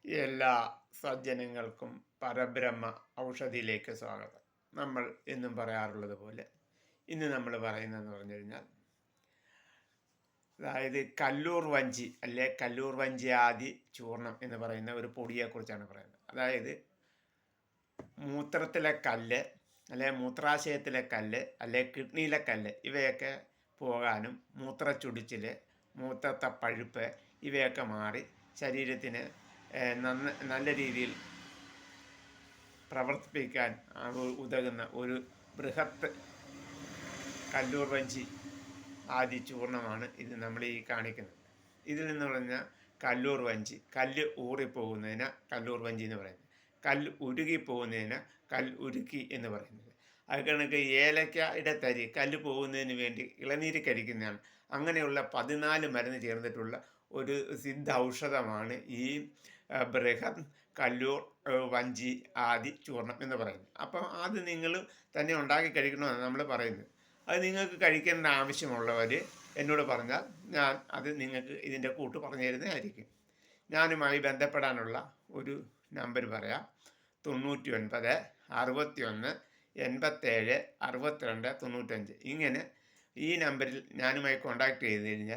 എല്ലാ സജ്ജനങ്ങൾക്കും പരബ്രഹ്മ ഔഷധിയിലേക്ക് സ്വാഗതം. നമ്മൾ എന്നും പറയാറുള്ളത് പോലെ ഇന്ന് നമ്മൾ പറയുന്നതെന്ന് പറഞ്ഞു കഴിഞ്ഞാൽ, അതായത് കല്ലൂർ വഞ്ചി അല്ലെ കല്ലൂർ വഞ്ചിയാദി ചൂർണം എന്ന് പറയുന്ന ഒരു പൊടിയെക്കുറിച്ചാണ് പറയുന്നത്. അതായത് മൂത്രത്തിലെ കല്ല് അല്ലെ മൂത്രാശയത്തിലെ കല്ല് അല്ലെ കിഡ്നിയിലെ കല്ല് ഇവയൊക്കെ പോകാനും മൂത്രച്ചുടിച്ചിൽ, മൂത്രത്തെ പഴുപ്പ് ഇവയൊക്കെ മാറി ശരീരത്തിന് നല്ല രീതിയിൽ പ്രവർത്തിപ്പിക്കാൻ ഉതകുന്ന ഒരു ബൃഹത്ത് കല്ലൂർ വഞ്ചി ആദി ചൂർണമാണ് ഇത് നമ്മൾ ഈ കാണിക്കുന്നത്. ഇതിൽ നിന്ന് പറഞ്ഞാൽ കല്ലൂർ വഞ്ചി, കല്ല് ഊറിപ്പോകുന്നതിന് കല്ലൂർ വഞ്ചി എന്ന് പറയുന്നത്, കല്ല് ഉരുകിപ്പോകുന്നതിന് ഉരുക്കി എന്ന് പറയുന്നത്. അത് കണക്ക് ഏലക്കയുടെ തരി കല്ല് പോകുന്നതിന് വേണ്ടി ഇളനീര് കഴിക്കുന്നതാണ്. അങ്ങനെയുള്ള 14 മരുന്ന് ചേർന്നിട്ടുള്ള ഒരു സിദ്ധ ഔഷധമാണ് ഈ ബൃഹത് കല്ലൂർ വഞ്ചി ആദി ചൂർണം എന്ന് പറയുന്നത്. അപ്പം അത് നിങ്ങൾ തന്നെ ഉണ്ടാക്കി കഴിക്കണമെന്നാണ് നമ്മൾ പറയുന്നത്. അത് നിങ്ങൾക്ക് കഴിക്കേണ്ട ആവശ്യമുള്ളവർ എന്നോട് പറഞ്ഞാൽ ഞാൻ അത് നിങ്ങൾക്ക് ഇതിൻ്റെ കൂട്ട് പറഞ്ഞു തരുന്നതായിരിക്കും. ഞാനുമായി ബന്ധപ്പെടാനുള്ള ഒരു നമ്പർ പറയാം: 99 61 87 62 95. ഇങ്ങനെ ഈ നമ്പറിൽ ഞാനുമായി കോൺടാക്ട് ചെയ്ത് കഴിഞ്ഞാൽ